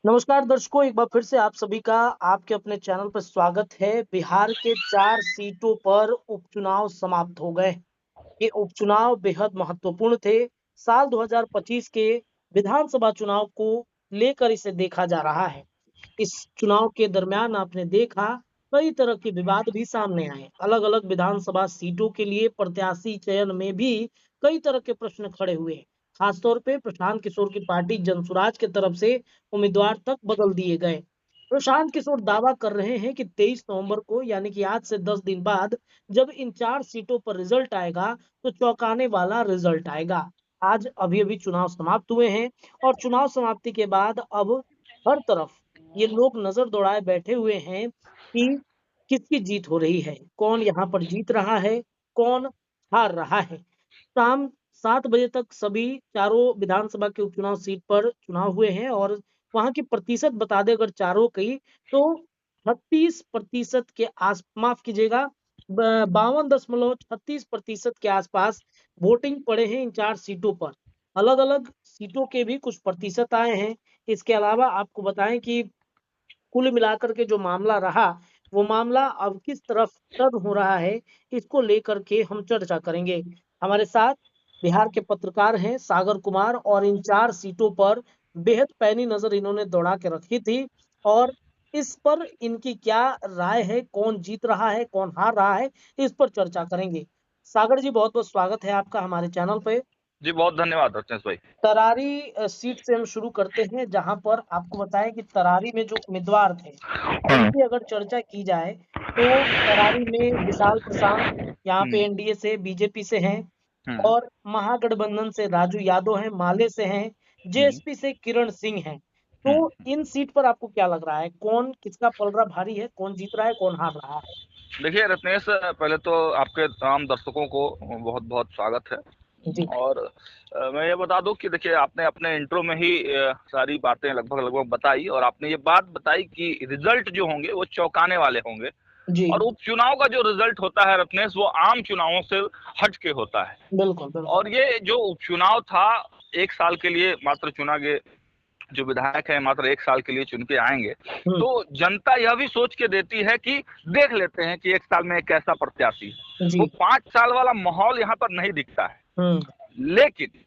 नमस्कार दर्शकों, एक बार फिर से आप सभी का आपके अपने चैनल पर स्वागत है। बिहार के 4 सीटों पर उपचुनाव समाप्त हो गए। ये उपचुनाव बेहद महत्वपूर्ण थे। साल 2025 के विधानसभा चुनाव को लेकर इसे देखा जा रहा है। इस चुनाव के दरमियान आपने देखा कई तरह के विवाद भी सामने आए। अलग-अलग विधानसभा सीटों के लिए प्रत्याशी चयन में भी कई तरह के प्रश्न खड़े हुए। खासतौर पे प्रशांत किशोर की पार्टी जनसुराज की तरफ से उम्मीदवार तक बदल दिए गए। प्रशांत किशोर दावा कर रहे हैं कि 23 नवंबर को यानी कि आज से 10 दिन बाद जब इन 4 सीटों पर रिजल्ट आएगा तो चौंकाने वाला रिजल्ट आएगा। आज अभी-अभी चुनाव समाप्त हुए हैं और चुनाव समाप्ति के बाद अब हर तरफ ये लोग नजर दौड़ाए बैठे हुए हैं कि किसकी जीत हो रही है, कौन यहाँ पर जीत रहा है, कौन हार रहा है। शाम 7 बजे तक सभी चारों विधानसभा के उपचुनाव सीट पर चुनाव हुए हैं और वहां की प्रतिशत बता दें अगर चारों की तो 36% के आस माफ कीजिएगा 52.36% के आसपास वोटिंग पड़े हैं इन 4 सीटों पर। अलग-अलग सीटों के भी कुछ प्रतिशत आए हैं। इसके अलावा आपको बताएं कि कुल मिलाकर के जो मामला रहा, वो मामला अब किस तरफ टर्न हो रहा है, इसको लेकर के हम चर्चा करेंगे। हमारे साथ बिहार के पत्रकार हैं सागर कुमार और इन 4 सीटों पर बेहद पैनी नज़र इन्होंने दौड़ा के रखी थी और इस पर इनकी क्या राय है, कौन जीत रहा है, कौन हार रहा है, इस पर चर्चा करेंगे। सागर जी बहुत-बहुत स्वागत है आपका हमारे चैनल पे। जी, बहुत धन्यवाद रत्नेश भाई। तरारी सीट से हम शुरू करते हैं जहां पर आपको बताएं कि तरारी में जो उम्मीदवार थे हुँ, उनकी अगर चर्चा की जाए तो तरारी में विशाल प्रशांत यहाँ पे हुँ, एनडीए से बीजेपी से हैं हुँ, और महागठबंधन से राजू यादव हैं, माले से हैं, हुँ, जेएसपी से किरण सिंह हैं। हुँ। तो इन सीट पर आपको क्या लग रहा है, कौन किसका पलड़ा भारी है, कौन जीत रहा है, कौन हार रहा है? देखिए रत्नेश, पहले तो आपके तमाम दर्शकों को बहुत-बहुत स्वागत है। जी। और मैं ये बता दूँ कि देखिए आपने अपने इंट्रो में ही सारी बातें लगभग-लगभग बताई और आपने ये बात बताई कि रिज़ल्ट जो होंगे वो चौंकाने वाले होंगे। जी। और उपचुनाव का जो रिज़ल्ट होता है रत्नेश, वो आम चुनावों से हट के होता है। बिल्कुल बिल्कुल। और ये जो उपचुनाव था, 1 साल के लिए मात्र चुना गया, जो विधायक हैं मात्र 1 साल के लिए चुन के आएंगे, हम्म। तो जनता यह भी सोच के देती है कि देख लेते हैं कि 1 साल में एक कैसा प्रत्याशी है। वो जी। 5 साल वाला माहौल यहाँ पर नहीं दिखता है। हम्म। लेकिन जी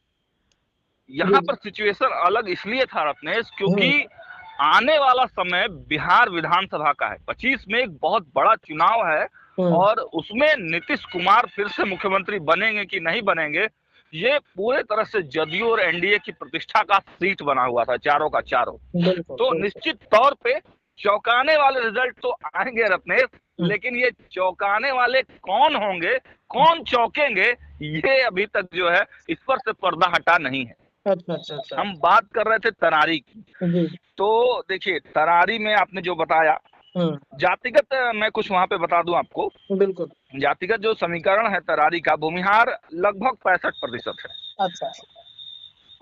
यहाँ पर जी। सिचुएशन अलग इसलिए था रत्नेश, क्योंकि हम्म। आने वाला समय बिहार विधानसभा का है। 25 में एक बहुत बड़ा चुनाव है हम्म। और उसमें नीतीश कुमार फिर से मुख्यमंत्री बनेंगे कि नहीं बनेंगे, ये पूरे तरह से जदयू और एनडीए की प्रतिष्ठा का सीट बना हुआ था, चारों का चारों। बिल्कुल तो बिल्कुल। निश्चित तौर पे चौंकाने वाले रिजल्ट तो आएंगे रत्नेश, हम्म। लेकिन ये चौंकाने वाले कौन होंगे, कौन चौंकेंगे, ये अभी तक जो है इस पर से पर्दा हटा नहीं है। अच्छा अच्छा अच्छा। हम बात कर रहे थे तरारी की। जी। तो देखिए तरारी में आपने जो बताया, हम्म। जातिगत मैं कुछ वहां पे बता दूं आपको। बिल्कुल। जातिगत जो समीकरण है तरारी का, भूमिहार लगभग 65% है। अच्छा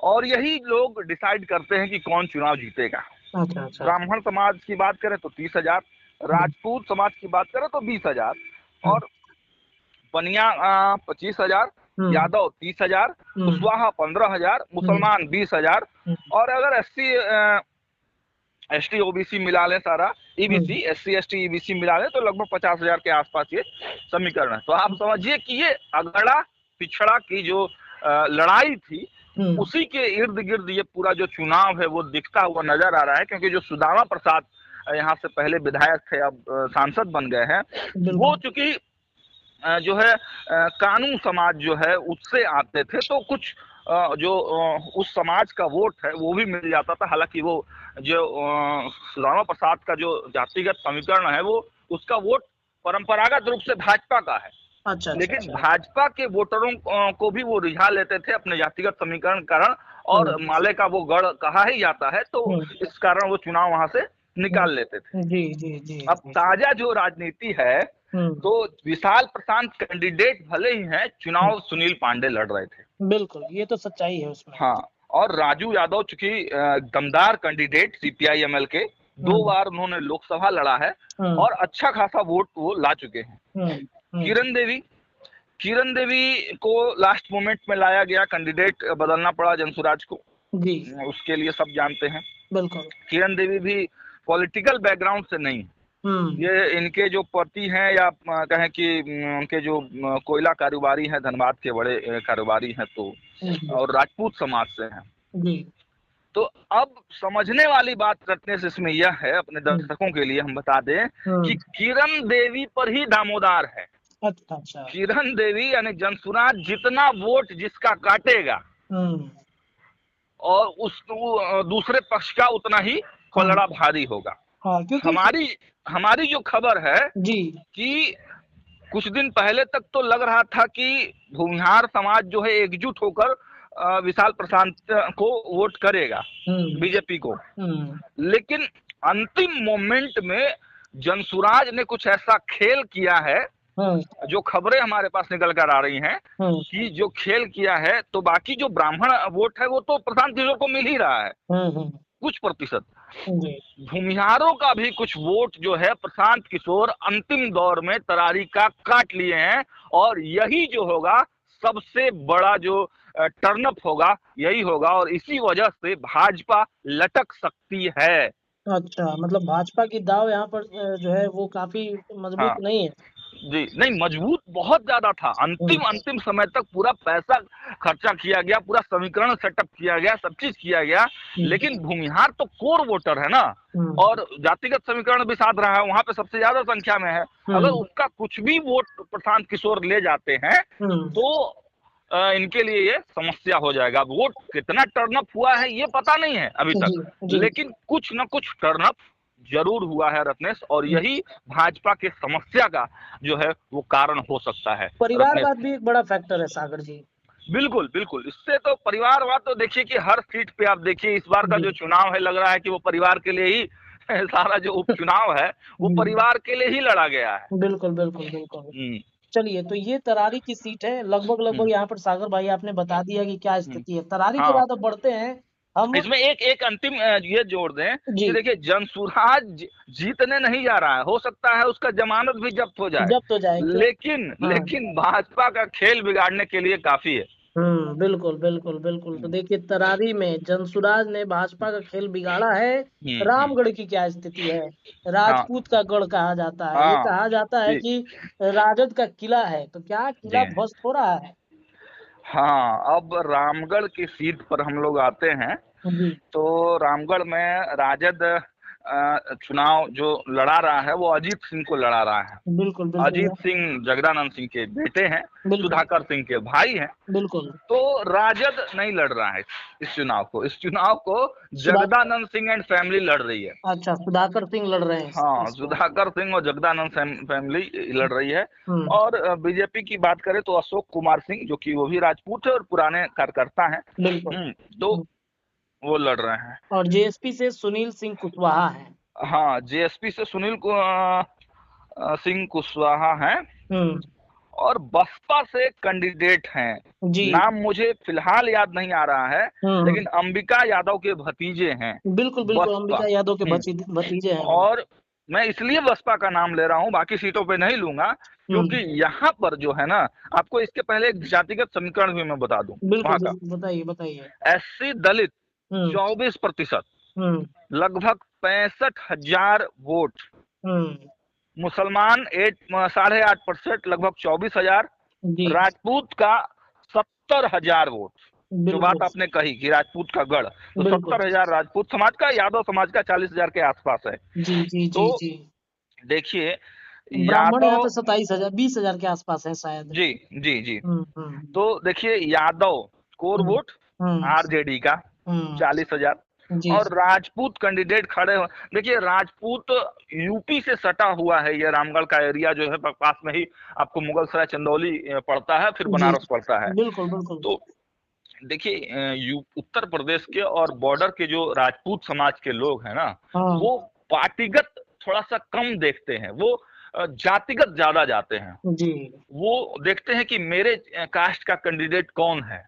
और यही लोग डिसाइड करते हैं कि कौन चुनाव जीतेगा। अच्छा अच्छा। ब्राह्मण समाज की बात करें तो 30,000, हम्म। राजपूत समाज की बात करें तो 20,000, हम्म। और बनिया 25,000, हम्म। यादव 30,000, हम्म। कुशवाहा 15,000, हम्म। मुसलमान 20,000। हम्म। और अगर एसटी ओबीसी मिला लें, सारा ईबीसी, हम्म। एससी एसटी ईबीसी मिला लें, तो लगभग 50,000 के आसपास ये समीकरण है। तो आप समझिए कि ये अगड़ा पिछड़ा की जो लड़ाई थी, हम्म। उसी के इर्द गिर्द ये पूरा जो चुनाव है वो दिखता हुआ नजर आ रहा है। क्योंकि जो सुदामा प्रसाद यहाँ से पहले विधायक थे, अब सांसद बन गए हैं, वो बिल्कुल। चूंकि जो है कानू समाज जो है उससे आते थे, तो कुछ जो उस समाज का वोट है वो भी मिल जाता था। हालांकि वो जो राणा प्रसाद का जो जातिगत समीकरण है, वो उसका वोट परंपरागत रूप से भाजपा का है, अच्छा अच्छा लेकिन अच्छा। भाजपा के वोटरों को भी वो रिझा लेते थे अपने जातिगत समीकरण के कारण। और हम्म। माले का वो गढ़ कहा ही जाता है, तो हम्म। इस कारण वो चुनाव वहां से निकाल लेते थे। जी जी जी अब जी जी। ताजा जो राजनीति है, हम्म। तो विशाल प्रशांत कैंडिडेट भले ही हैं, हम्म। चुनाव सुनील पांडे लड़ रहे थे। बिल्कुल ये तो सच्चाई है उसमें। हाँ। और राजू यादव चूंकि दमदार कैंडिडेट सीपीआई एमएल के, 2 बार उन्होंने लोकसभा लड़ा है हम्म। और अच्छा खासा वोट वो ला चुके हैं। हम्म। हम्म। किरण देवी, किरण देवी को लास्ट मोमेंट में लाया गया, कैंडिडेट बदलना पड़ा जनसुराज को, जी। उसके लिए सब जानते हैं। बिल्कुल। किरण देवी भी पॉलिटिकल बैकग्राउंड से नहीं, ये इनके जो पति हैं या कहें कि उनके जो कोयला कारोबारी हैं, धनबाद के बड़े कारोबारी हैं, तो और राजपूत समाज से हैं। जी। तो अब समझने वाली बात रत्नेश इसमें यह है, अपने दर्शकों के लिए हम बता दें कि किरण देवी पर ही दामोदार है। अच्छा अच्छा। किरण देवी यानी जनसुराज जितना वोट जिसका काटेगा और उस दूसरे पक्ष का उतना ही पलड़ा भारी होगा। हाँ, क्योंकि हमारी जो खबर है जी कि कुछ दिन पहले तक तो लग रहा था कि भूमिहार समाज जो है एकजुट होकर विशाल प्रशांत को वोट करेगा, बीजेपी को, लेकिन अंतिम मोमेंट में जनसुराज ने कुछ ऐसा खेल किया है, जो खबरें हमारे पास निकल कर आ रही हैं कि जो खेल किया है, तो बाकी जो ब्राह्मण वोट है वो तो प्रशांत किशोर को मिल ही रहा है, कुछ प्रतिशत। भूमिहारों का भी कुछ वोट जो है प्रशांत किशोर अंतिम दौर में तरारी का काट लिए हैं, और यही जो होगा सबसे बड़ा जो टर्नअप होगा यही होगा, और इसी वजह से भाजपा लटक सकती है। अच्छा, मतलब भाजपा की दाव यहाँ पर जो है वो काफी मजबूत नहीं है। जी नहीं, मजबूत बहुत ज्यादा था। अंतिम समय तक पूरा पैसा खर्चा किया गया, पूरा समीकरण सेटअप किया गया, सब चीज किया गया, लेकिन भूमिहार तो कोर वोटर है ना, और जातिगत समीकरण भी साध रहा है, वहां पे सबसे ज्यादा संख्या में है। अगर उसका कुछ भी वोट प्रशांत किशोर ले जाते हैं तो इनके लिए ये समस्या हो जाएगा। वोट कितना टर्नअप हुआ है ये पता नहीं है अभी तक, लेकिन कुछ न कुछ टर्नअप जरूर हुआ है रत्नेश, और यही भाजपा के समस्या का जो है वो कारण हो सकता है। परिवारवाद भी एक बड़ा फैक्टर है सागर जी। बिल्कुल बिल्कुल, इससे तो परिवारवाद तो देखिए कि हर सीट पे आप देखिए इस बार का जो चुनाव है, लग रहा है कि वो परिवार के लिए ही सारा जो उपचुनाव है वो परिवार के लिए ही लड़ा गया है। बिल्कुल बिल्कुल बिल्कुल। चलिए, तो ये तरारी की सीट है, लगभग यहाँ पर सागर भाई आपने बता दिया कि क्या स्थिति है। तरारी के बाद अब बढ़ते हैं हम इसमें एक अंतिम ये जोड़ दें कि देखिए जनसुराज जीतने नहीं जा रहा है, हो सकता है उसका जमानत भी जब्त हो जाए, लेकिन भाजपा का खेल बिगाड़ने के लिए काफी है। बिल्कुल बिल्कुल बिल्कुल। तो देखिए, तरारी में जनसुराज ने भाजपा का खेल बिगाड़ा है। रामगढ़ की क्या स्थिति है? राजपूत का गढ़ कहा जाता है, ये कहा जाता है कि राजद का किला है, तो क्या किला ध्वस्त हो रहा है? हाँ, अब रामगढ़ की सीट पर हम लोग आते हैं। तो रामगढ़ में राजद चुनाव जो लड़ा रहा है वो अजीत सिंह को लड़ा रहा है। बिल्कुल अजीत सिंह जगदानंद सिंह के बेटे हैं, सुधाकर सिंह के भाई हैं। बिल्कुल। तो राजद नहीं लड़ रहा है इस चुनाव को जगदानंद सिंह एंड फैमिली लड़ रही है। अच्छा, सुधाकर सिंह लड़ रहे हैं। हाँ, सुधाकर सिंह और जगदानंद फैमिली लड़ रही है। और बीजेपी की बात करें तो अशोक कुमार सिंह, जो कि वो भी राजपूत है और पुराने कार्यकर्ता हैं, तो वो लड़ रहे हैं। और जेएसपी से सुनील सिंह कुशवाहा है। हाँ, जेएसपी से सुनील सिंह कुशवाहा हैं, और बसपा से कैंडिडेट हैं, नाम मुझे फिलहाल याद नहीं आ रहा है, लेकिन अंबिका यादव के भतीजे हैं। बिल्कुल बिल्कुल, अंबिका यादव के भतीजे हैं। और मैं इसलिए बसपा का नाम ले रहा हूँ, बाकी सीटों पे नहीं लूंगा, क्योंकि यहाँ पर जो है ना, आपको इसके पहले एक जातिगत समीकरण भी मैं बता दूं। बताइए बताइए। एससी दलित 24%, लगभग 65,000 वोट, मुसलमान 8.5%, लगभग 24,000, राजपूत का 70,000 वोट। जो बात आपने कही कि राजपूत का गढ़, तो 70,000 राजपूत समाज का, यादव समाज का 40,000 के आसपास है। तो देखिए, ब्राह्मण यहाँ पे 27,000 20,000 के आसपास है शायद। जी। तो देखिए, यादव कोर वोट आरजेडी का 40,000, और राजपूत कैंडिडेट खड़े हो। देखिए, राजपूत यूपी से सटा हुआ है, ये रामगढ़ का एरिया जो है पास में ही आपको मुगलसराय चंदौली पड़ता है, फिर बनारस पड़ता है। बिल्कुल बिल्कुल। तो देखिए, उत्तर प्रदेश के और बॉर्डर के जो राजपूत समाज के लोग हैं ना, वो पार्टीगत थोड़ा सा कम देखते हैं, वो जातिगत ज्यादा जाते हैं। वो देखते हैं कि मेरे कास्ट का कैंडिडेट कौन है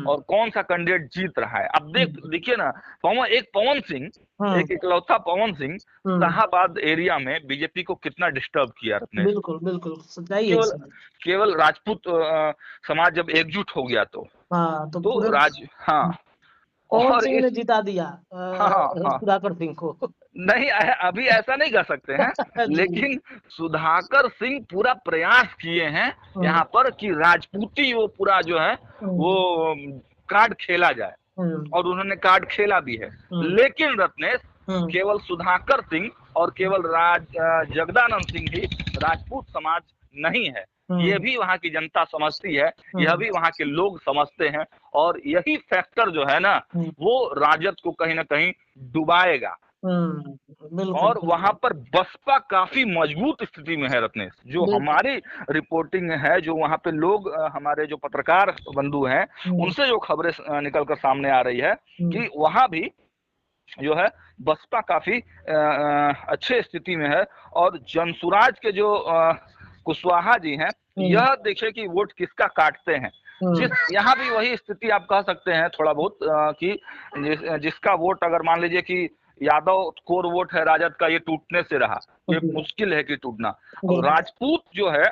और कौन सा कैंडिडेट जीत रहा है। अब देखिए ना, पवन सिंह, एक इकलौता पवन सिंह शाहाबाद एरिया में बीजेपी को कितना डिस्टर्ब किया आपने। बिल्कुल बिल्कुल, सच्चाई है। केवल राजपूत समाज जब एकजुट हो गया तो पवन और सिंह इस ने जिता दिया हाँ, हाँ। सुधाकर सिंह को। नहीं, अभी ऐसा नहीं कर सकते हैं, जी। लेकिन सुधाकर सिंह पूरा प्रयास किए हैं हम्म, यहाँ पर कि राजपूती वो पूरा जो है वो हम्म, कार्ड खेला जाए, हम्म, और उन्होंने कार्ड खेला भी है। हम्म, लेकिन रत्नेश, हम्म, केवल सुधाकर सिंह और केवल जगदानंद सिंह ही राजपूत समाज नहीं है। ये हम्म, भी वहाँ की जनता समझती है, यह हम्म, भी वहाँ के लोग समझते हैं, और यही फैक्टर जो है ना, हम्म, वो राजद को कहीं ना कहीं डुबाएगा। बिल्कुल और वहां बिल्कुल पर बसपा काफी मजबूत स्थिति में है रत्नेश। जो बिल्कुल। हमारी रिपोर्टिंग है, जो वहां पे लोग हमारे जो पत्रकार बंधु हैं, हम्म, उनसे जो खबरें निकलकर सामने आ रही है हम्म, कि वहां भी जो है बसपा काफी अच्छे स्थिति में है। और जनसुराज के जो कुशवाहा जी हैं, हम्म, यह देखिए कि वोट किसका काटते हैं। हम्म, जिस यहाँ भी वही स्थिति आप कह सकते हैं थोड़ा बहुत कि जिसका वोट अगर मान लीजिए कि यादव कोर वोट है राजद का, ये टूटने से रहा, ये जी, मुश्किल है कि टूटना। अब बिल्कुल। राजपूत जो है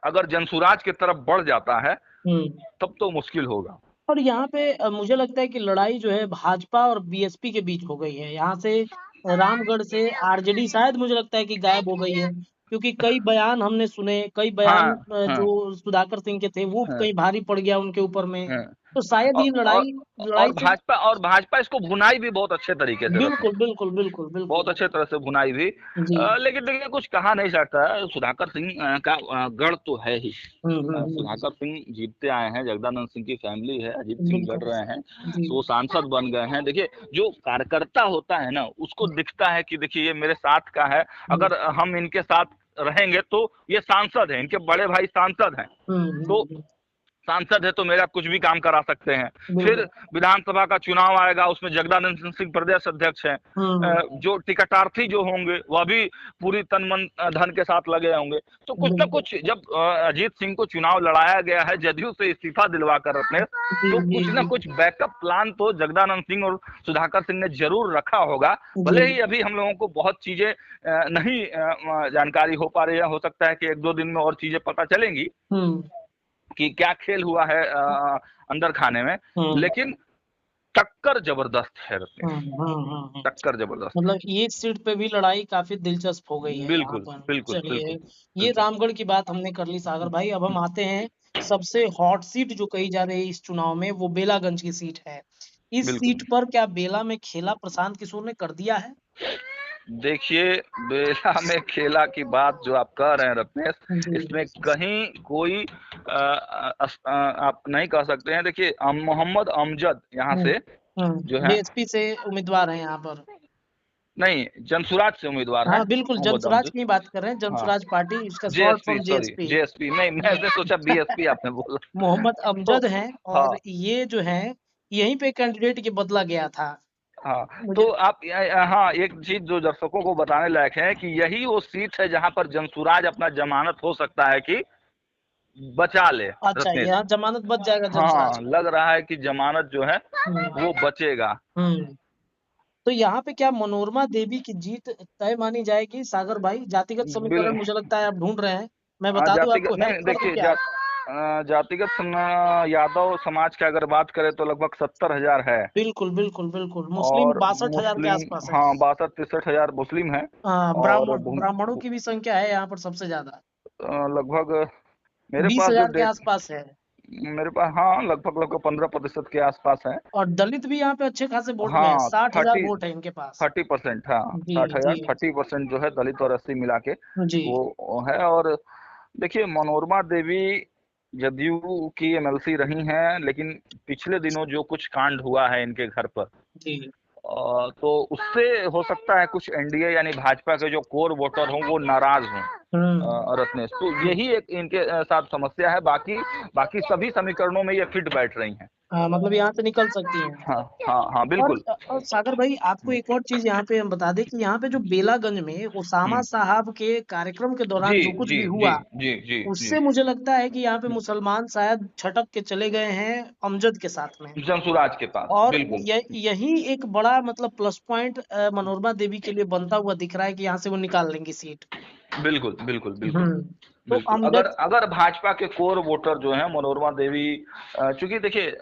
अगर जनसुराज की तरफ बढ़ जाता है हम्म। तब तो मुश्किल होगा। और यहाँ पे मुझे लगता है कि लड़ाई जो है भाजपा और बीएसपी के बीच हो गई है। यहाँ से रामगढ़ से आरजेडी शायद मुझे लगता है कि गायब हो गई है, क्योंकि कई बयान हमने सुने, कई बयान हाँ, हाँ, जो सुधाकर सिंह के थे वो हाँ, कहीं भारी पड़ गया उनके ऊपर में। हाँ। तो शायद और ये और लड़ाई लड़ाई से और भाजपा इसको भुनाई भी बहुत अच्छे तरीके से रत्न, बिल्कुल बिल्कुल बिल्कुल बहुत बिल्कुल। अच्छे तरह से भुनाई भी। जी। लेकिन देखिए कुछ कहा नहीं जाता है, सुधाकर सिंह का गढ़ तो है ही। हम्म। सुधाकर सिंह जीतते आए हैं, जगदानंद सिंह की फैमिली है, अजीत सिंह लड़ बिल्कुल। रहे हैं, जी। तो सांसद बन गए हैं। देखिए जो कार्यकर्ता होता है ना, उसको दिखता है कि देखिए ये मेरे साथ का है, हम्म, अगर हम इनके साथ रहेंगे तो ये सांसद है, इनके बड़े भाई सांसद हैं, तो हम्म। सांसद है तो मेरा कुछ भी काम करा सकते हैं। फिर बिल्कुल। विधानसभा का चुनाव आएगा, उसमें जगदानंद सिंह प्रदेश अध्यक्ष हैं। हम्म। जो टिकटार्थी जो होंगे वह भी पूरी तन मन धन के साथ लगे होंगे। तो कुछ ना बिल्कुल। कुछ जब अजीत सिंह को चुनाव लड़ाया गया है जदयू से इस्तीफा दिलवा कर रखने, जी तो जी कुछ ना जी कुछ बैकअप प्लान तो जगदानंद सिंह और सुधाकर सिंह ने जरूर रखा होगा। जी। भले ही अभी हम लोगों को बहुत चीजें नहीं जानकारी हो पा रही है, हो सकता है कि एक दो दिन में और चीजें पता चलेंगी हम्म। कि क्या खेल हुआ है अंदर खाने में। हम्म। लेकिन टक्कर जबरदस्त है रत्नेश, हम्म। टक्कर जबरदस्त है। मतलब ये सीट पे भी लड़ाई काफी दिलचस्प हो गई है यहाँ बिल्कुल पर। बिल्कुल चलिए, बिल्कुल ये बिल्कुल रामगढ़ की बात हमने कर ली सागर भाई। अब हम आते हैं सबसे हॉट सीट जो कही जा रही है इस चुनाव में, वो बेलागंज की सीट है। इस बिल्कुल। सीट पर क्या बेला में खेला प्रशांत किशोर ने कर दिया है? देखिए बेला में खेला की बात जो आप कह रहे हैं रत्नेश, जी। इसमें कहीं कोई आप नहीं कह सकते हैं। देखिए मोहम्मद अमजद यहाँ से जो है, बीएसपी से उम्मीदवार है यहाँ पर। नहीं जनसुराज से उम्मीदवार हैं हाँ बिल्कुल, मोहम्मद जनसुराज अमजद। की ही बात कर रहे हैं। हाँ, जनसुराज पार्टी, इसका short JSP, form sorry JSP. JSP, नहीं मैंने सोचा बीएसपी आपने बोला। मोहम्मद तो अमजद हैं, हाँ, और ये जो है यहीं पे कैंडिडेट के बदला गया था। हाँ। मुझे तो आप हाँ, एक चीज जो दर्शकों को बताने लायक है कि यही वो सीट है जहां पर जनसुराज अपना जमानत हो सकता है कि बचा ले अच्छा, रत्नेश। यहाँ जमानत बच जाएगा जनसुराज हाँ, का। लग रहा है कि जमानत जो है हम्म। वो बचेगा। हम्म। तो यहाँ पे क्या मनोरमा देवी की जीत तय मानी जाएगी सागर भाई? जातिगत बिल समीकरण मुझे लगता है आप ढूंढ रहे हैं, मैं बता दूं जातिगत आपको, हेल्प नहीं, कर दूं देखिए क्या? जातिगत यादव समाज की अगर बात करें तो लगभग 70,000 है, बिल्कुल बिल्कुल बिल्कुल। मुस्लिम और 62,000 के मुस्लिम, आसपास है। हाँ 62-63,000 मुस्लिम है। और ब्राह्मणों की भी संख्या है यहाँ पर सबसे ज्यादा, लगभग मेरे बीस पास जो हजार के डेट, आसपास है। मेरे पास हाँ लगभग लगभग 15% के आसपास है। और दलित भी यहाँ पे अच्छे खासे वोट में है, हाँ 60,000 30, वोट है इनके पास। 30%, हाँ जी 60,000, जी 30% जो है दलित और एससी मिला के जी। वो है। और देखिए मनोरमा देवी जदयू की एमएलसी रही हैं, लेकिन पिछले दिनों जो कुछ कांड हुआ है इनके घर पर, जी। तो उससे हो सकता है कुछ एनडीए यानी भाजपा के जो कोर वोटर हों वो नाराज हों रत्नेश। तो यही एक इनके साथ समस्या है, बाकी बाकी सभी समीकरणों में ये फिट बैठ रही हैं। हाँ, मतलब यहाँ से निकल सकती हैं। हाँ, हाँ, हाँ, बिल्कुल। और सागर भाई, आपको एक और चीज यहाँ पे हम बता दें कि यहाँ पे जो बेलागंज में ओसामा हम्म, साहब के कार्यक्रम के जी दौरान जो कुछ जी भी जी हुआ, जी जी जी। उससे मुझे लगता है कि यहाँ पे मुसलमान शायद छटक के चले गए हैं अमजद के साथ में। जनसुराज के पास, और बिल्कुल यही एक बड़ा मतलब प्लस पॉइंट मनोरमा देवी के लिए बनता हुआ दिख रहा है कि यहाँ से वो निकाल लेंगी सीट। बिल्कुल बिल्कुल बिल्कुल हम्म। तो बिल्कुल। अगर अमजद। अगर भाजपा के कोर वोटर जो है मनोरमा देवी, चूंकि देखिए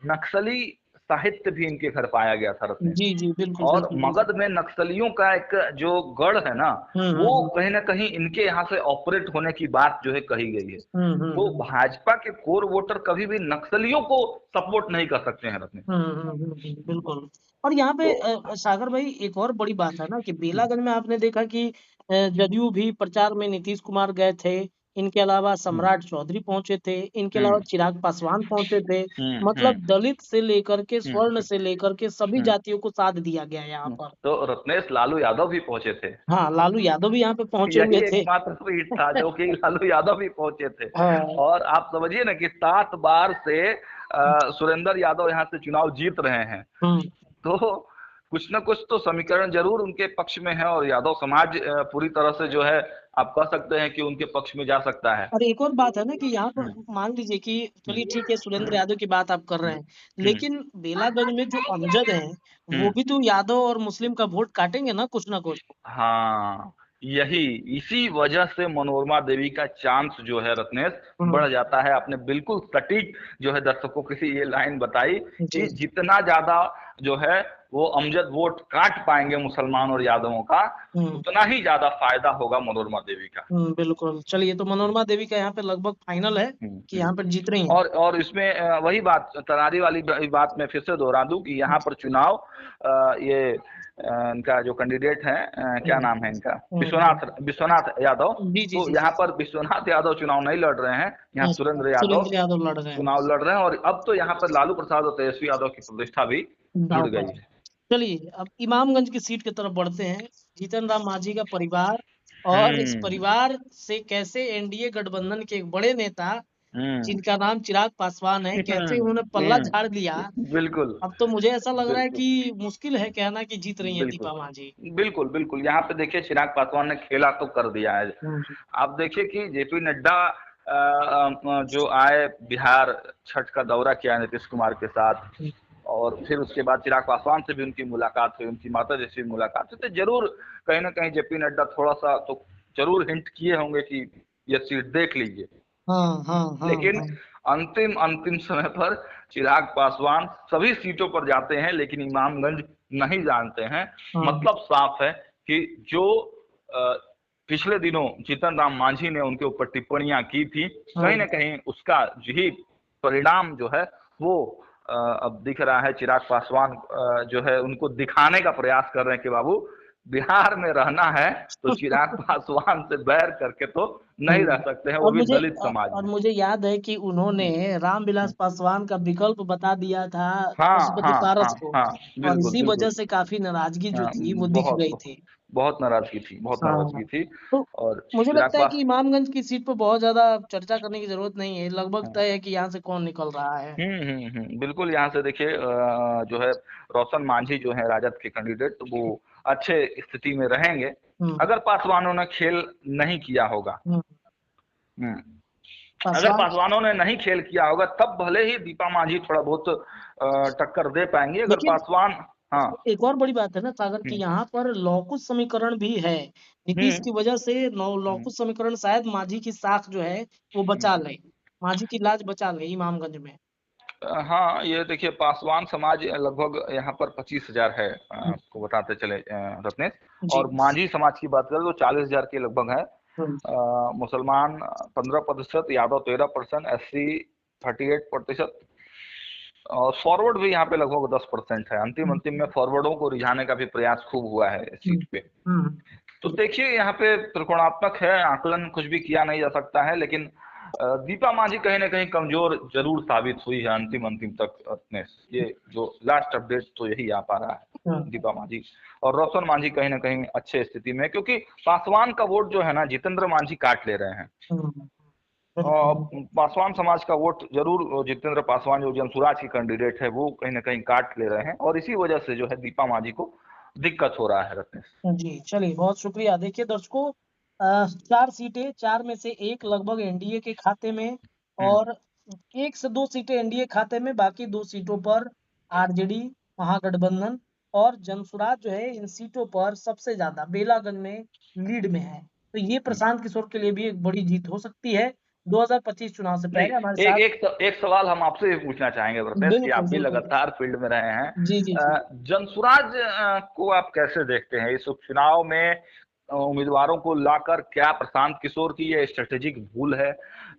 नक्सली साहित्य भी इनके घर पाया गया था रत्नेश। जी, जी, बिल्कुल, और बिल्कुल, बिल्कुल। मगध में नक्सलियों का एक जो गढ़ है ना, हुँ, हुँ, वो हुँ। कहीं ना कहीं इनके यहाँ से ऑपरेट होने की बात जो है कही गई है। हुँ, हुँ, तो हुँ। भाजपा के कोर वोटर कभी भी नक्सलियों को सपोर्ट नहीं कर सकते हैं रत्नेश। हुँ, हुँ, हुँ, हुँ, बिल्कुल। और यहाँ पे तो सागर भाई एक और बड़ी बात है ना कि हम्म, बेलागंज में आपने देखा कि जदयू भी प्रचार में नीतीश कुमार गए थे, इनके अलावा हम्म, सम्राट चौधरी पहुँचे थे, इनके अलावा हम्म, चिराग पासवान पहुँचे थे। हम्म, मतलब दलित से लेकर के हम्म, स्वर्ण से लेकर के सभी हम्म, जातियों को साथ दिया गया है यहाँ पर। तो रत्नेश लालू यादव भी पहुंचे थे। हाँ, लालू यादव भी यहाँ पे पहुँचे यही हुए थे। एकमात्र सीट था जो कि लालू यादव भी पहुंचे थे। हाँ। और आप समझिए ना कि 7 बार से सुरेंद्र यादव यहाँ से चुनाव जीत रहे हैं। हुँ। तो कुछ ना कुछ तो समीकरण जरूर उनके पक्ष में है, और यादव समाज पूरी तरह से जो है आप कह सकते हैं कि उनके पक्ष में जा सकता है। और एक और बात है ना कि यहाँ पर हम्म, मान लीजिए कि हम्म, चलिए ठीक है सुरेंद्र यादव की बात आप कर रहे हैं, हम्म, लेकिन बेलागंज में जो अमजद हैं, वो हम्म, भी तो यादव और मुस्लिम का वोट काटेंगे ना कुछ ना कुछ। हाँ, यही इसी वजह से मनोरमा देवी का चांस जो है रत्नेश हुँ, बढ़ जाता है। आपने बिल्कुल सटीक जो है दर्शकों की ये लाइन बताई जी। कि जितना ज्यादा जो है वो अमजद वोट काट पाएंगे मुसलमान और यादवों का, हुँ, उतना ही ज्यादा फायदा होगा मनोरमा देवी का। हुँ, बिल्कुल। चलिए तो मनोरमा देवी का यहाँ पे लगभग फाइनल है कि हम्म। यहाँ पर जीत रही हैं। और इसमें वही बात तरारी वाली बात मैं फिर से दोहरा दूं कि यहाँ पर चुनाव ये इनका जो कैंडिडेट है क्या हुँ, नाम है इनका, हुँ, विश्वनाथ हुँ। विश्वनाथ यादव। जी, जी, तो जी, यहाँ जी। पर विश्वनाथ यादव चुनाव नहीं लड़ रहे हैं, यहाँ अच्छा, सुरेंद्र यादव सुरेंद्र यादव लड़ रहे हैं। चुनाव लड़ रहे हैं। और अब तो यहाँ पर लालू प्रसाद और तेजस्वी यादव की प्रतिष्ठा भी जुड़ दांव पर गई है। है। चलिए अब इमामगंज की सीट की तरफ बढ़ते हैं। जीतन राम मांझी का परिवार और इस हम्म, परिवार से कैसे एनडीए गठबंधन के एक बड़े नेता हम्म, जिनका नाम चिराग पासवान है, कैसे उन्होंने पल्ला झाड़ दिया। बिल्कुल, अब तो मुझे ऐसा लग रहा है बिल्कुल, कि मुश्किल है कहना कि जीत रही हैं बिल्कुल, दीपा मांझी। बिल्कुल, बिल्कुल। यहाँ पे देखिए चिराग पासवान ने खेला तो कर दिया है। हुँ, आप देखिए कि जेपी नड्डा जो आए बिहार, छठ का दौरा किया नीतीश कुमार के साथ, हुँ, और फिर उसके बाद चिराग पासवान से भी उनकी मुलाकात हुई, उनकी माता जी से भी मुलाकात हुई। तो जरूर कहीं ना कहीं जेपी नड्डा थोड़ा सा तो जरूर हिंट किए होंगे कि ये सीट देख लीजिए। हाँ, हाँ, हाँ, लेकिन हाँ, अंतिम अंतिम समय पर चिराग पासवान सभी सीटों पर जाते हैं लेकिन इमामगंज नहीं जानते हैं। हाँ, मतलब साफ है कि जो अ, पिछले दिनों जीतन राम मांझी ने उनके ऊपर टिप्पणियां की थी, कहीं हाँ, ना कहीं उसका ही परिणाम जो है वो अब दिख रहा है। चिराग पासवान जो है उनको दिखाने का प्रयास कर रहे हैं कि बाबू बिहार में रहना है तो चिराग पासवान से बैर करके तो नहीं रह हुँ। सकते हैं, वो भी दलित समाज और में। मुझे याद है कि उन्होंने हम्म, रामविलास पासवान का विकल्प बता दिया था हाँ, पशुपति हाँ, हाँ, पारस को हाँ, और बिल्कुल, इसी बिल्कुल। वजह से काफ़ी नाराज़गी जो हाँ, थी वो दिख बहुत गई बहुत थी। बहुत नाराजगी थी, बहुत हाँ, नाराजगी थी। तो और मुझे चिराग लगता है कि पास इमामगंज की सीट पे बहुत ज़्यादा चर्चा करने की ज़रूरत नहीं है, लगभग हाँ, तय है कि यहाँ से कौन निकल रहा है। बिल्कुल। यहाँ से देखिए जो है रोशन मांझी जो है राजद के कैंडिडेट, तो वो अच्छे स्थिति में रहेंगे हुँ, अगर पासवानों ने खेल नहीं किया होगा। हुँ, हम्म, अगर पासवान पासवानों ने नहीं खेल किया होगा तब भले ही दीपा मांझी थोड़ा बहुत टक्कर दे पाएंगी। अगर लेकिन पासवान, हाँ, एक और बड़ी बात है ना सागर कि हम्म, यहाँ पर लौकुश समीकरण भी है। नीतीश हम्म, की वजह से नौ हम्म, लौकुश समीकरण शायद मांझी की साख जो है वो बचा हम्म। ले। मांझी की लाज बचा ले इमामगंज में। हाँ, ये देखिए पासवान समाज लगभग यहाँ पर 25,000 है, हुँ, आपको बताते चले रत्नेश। जी। और मांझी समाज की बात करें तो 40,000 के लगभग है। हुँ, मुसलमान 15%, यादव 13%, एससी 38%, और फॉरवर्ड भी यहाँ पे लगभग 10% है। अंतिम हुँ, अंतिम में फॉरवर्डों को रिझाने का भी प्रयास खूब हुआ है इस हुँ, सीट पे। हुँ, तो देखिए यहाँ पे त्रिकोणात्मक है, आकलन कुछ भी किया नहीं जा सकता है। लेकिन दीपा मांझी कहीं ना कहीं कमजोर जरूर साबित हुई है अंतिम अंतिम तक अपने। ये जो लास्ट अपडेट तो यही आ पा रहा हुँ, है दीपा मांझी। और रोशन मांझी कहीं ना कहीं अच्छे स्थिति में है, क्योंकि पासवान का वोट जो है ना जितेंद्र मांझी काट ले रहे हैं। हुँ, बिल्कुल, बिल्कुल। पासवान समाज का वोट जरूर जितेंद्र पासवान जो जनसुराज की कैंडिडेट है वो कहीं ना कहीं काट ले रहे हैं, और इसी वजह से जो है दीपा मांझी को दिक्कत हो रहा है रत्नेश। जी, चलिए बहुत शुक्रिया। देखिए दर्शकों 4 सीटें, 4 में से 1 लगभग एनडीए के खाते में हम्म, और 1 से 2 सीटें एनडीए खाते में, बाकी 2 सीटों पर आरजेडी, महागठबंधन और जनसुराज जो है इन सीटों पर सबसे ज़्यादा बेलागंज में लीड में है। तो ये हम्म, प्रशांत किशोर के लिए भी एक बड़ी जीत हो सकती है। 2025 चुनाव से नहीं, पहले हमारे एक साथ। एक सवाल हम आपसे भी पूछना चाहेंगे प्रत्येश, कि आप बिल्कुल भी बिल्कुल। लगातार फील्ड में रहे हैं। जी जी जी। जनसुराज को आप कैसे देखते हैं इस उपचुनाव में? उम्मीदवारों को लाकर क्या प्रशांत किशोर की ये स्ट्रेटेजिक भूल है,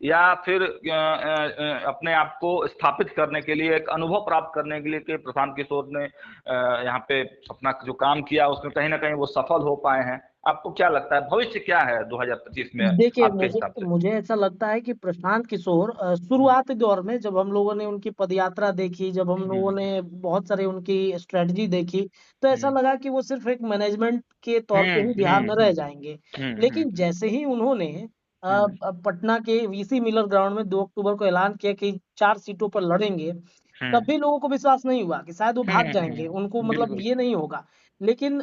या फिर अपने आप को स्थापित करने के लिए, एक अनुभव प्राप्त करने के लिए कि प्रशांत किशोर ने यहाँ पे अपना जो काम किया उसमें कहीं ना कहीं वो सफल हो पाए हैं? आपको क्या लगता है भविष्य क्या है 2025 में देखिए, आपके मुझे हिसाब से? मुझे ऐसा लगता है कि प्रशांत किशोर शुरुआती दौर में जब हम लोगों ने उनकी पदयात्रा देखी, जब हम लोगों हम्म ने बहुत सारे उनकी स्ट्रेटजी देखी, तो ऐसा हम्म लगा कि वो सिर्फ एक मैनेजमेंट के तौर पे ही बिहार में रह हम्म जाएंगे। हम्म लेकिन जैसे ही उन्होंने हम्म पटना के वीसी मिलर ग्राउंड में 2 अक्टूबर को ऐलान किया कि 4 सीटों पर लड़ेंगे, तब हम्म भी लोगों को विश्वास नहीं हुआ कि शायद वो भाग जाएंगे, उनको मतलब बिल्कुल। ये नहीं होगा। लेकिन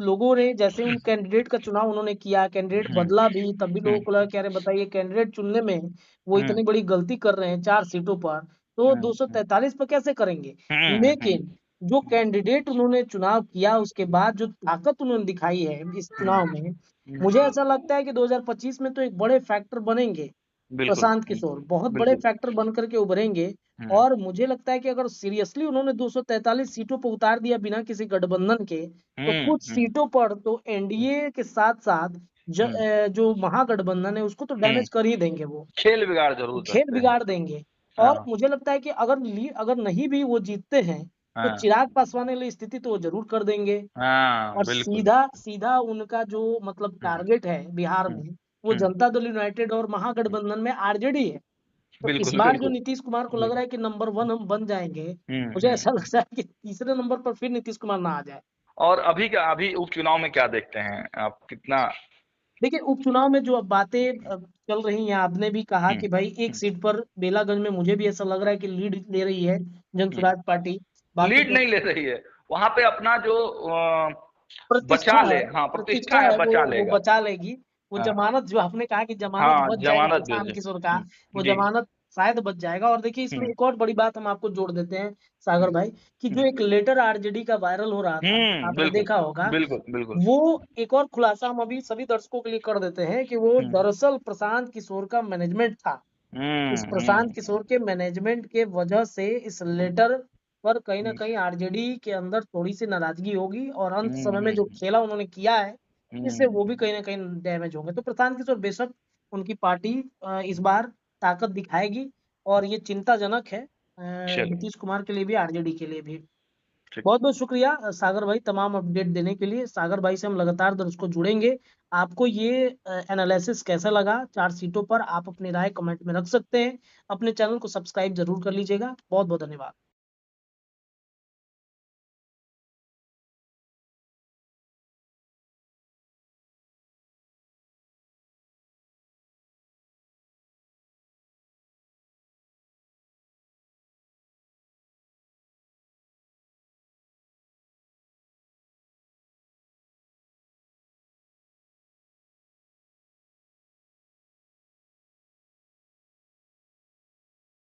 लोगों ने जैसे उन कैंडिडेट का चुनाव उन्होंने किया, कैंडिडेट हम्म बदला भी, तब भी लोगों हम्म को लगा कि अरे बताइए, कैंडिडेट चुनने में वो हम्म इतनी बड़ी गलती कर रहे हैं 4 सीटों पर, तो हम्म 243 पर कैसे करेंगे। हम्म लेकिन जो कैंडिडेट उन्होंने चुनाव किया, उसके बाद जो ताकत उन्होंने दिखाई है इस चुनाव में, मुझे ऐसा लगता है कि 2025 में तो एक बड़े फैक्टर बनेंगे। बिल्कुल। प्रशांत किशोर बहुत बड़े बिल्कुल। फैक्टर बन करके उभरेंगे। हम्म और मुझे लगता है कि अगर सीरियसली उन्होंने 243 सीटों पर उतार दिया बिना किसी गठबंधन के, तो कुछ हम्म सीटों पर तो एनडीए के साथ साथ हम्म जो महागठबंधन है उसको तो हम्म डैमेज कर ही देंगे वो, खेल बिगाड़ जरूर खेल सकते हैं। बिगाड़ देंगे। और हाँ मुझे लगता है कि अगर नहीं भी वो जीतते हैं, तो हाँ चिराग पासवान वाली स्थिति तो वो जरूर कर देंगे। हाँ और बिल्कुल। सीधा सीधा उनका जो मतलब हम्म टारगेट है बिहार हम्म में, वो हम्म जनता दल यूनाइटेड और महागठबंधन में आरजेडी है। तो इस बिल्कुल बार जो बिल्कुल नीतीश कुमार को लग रहा है कि नंबर 1 हम बन जाएंगे, मुझे हम्म। ऐसा लगता है कि तीसरे नंबर पर फिर नीतीश कुमार ना आ जाए। और अभी उपचुनाव में क्या देखते हैं आप, कितना? देखिए, उपचुनाव में जो अब बातें चल रही हैं, आपने भी कहा हम्म कि भाई एक सीट पर बेलागंज में मुझे भी ऐसा लग रहा है कि लीड ले रही है हम्म जनसुराज पार्टी। बाकी लीड तो नहीं ले रही है, वहां पे अपना जो प्रतिष्ठा बचा है, ले, हाँ प्रतिष्ठा प्रतिष्ठा है, है, बचा वो लेगा। बचा लेगी। वो हाँ जमानत जो आपने कहा कि जमानत हाँ बच जाएगा जमानत जो प्रशांत है। किशोर का, वो जी। जमानत शायद बच जाएगा। और देखिए, इसमें एक और बड़ी बात हम आपको जोड़ देते हैं सागर हम्म भाई, कि जो हम्म एक लेटर आरजेडी का वायरल हो रहा था, आपने बिल्कुल देखा होगा, बिल्कुल बिल्कुल। वो एक और खुलासा हम अभी सभी दर्शकों के लिए कर देते हैं कि वो हम्म दरअसल प्रशांत किशोर का मैनेजमेंट था। इस प्रशांत हम्म किशोर के मैनेजमेंट के वजह से इस लेटर पर कहीं ना हम्म कहीं आरजेडी के अंदर थोड़ी सी नाराजगी होगी, और अंत समय में जो हम्म खेला उन्होंने किया है, इससे हम्म वो भी कहीं ना कहीं डैमेज होंगे। तो प्रशांत किशोर बेशक उनकी पार्टी इस बार ताकत दिखाएगी, और ये चिंताजनक है चलिए। नीतीश कुमार के लिए भी, आरजेडी के लिए भी। ठीक। बहुत बहुत शुक्रिया सागर भाई तमाम अपडेट देने के लिए। सागर भाई से हम लगातार दर्शकों जुड़ेंगे। आपको ये एनालिसिस कैसा लगा 4 सीटों पर, आप अपनी राय कमेंट में रख सकते हैं। अपने चैनल को सब्सक्राइब जरूर कर लीजिएगा। बहुत बहुत धन्यवाद।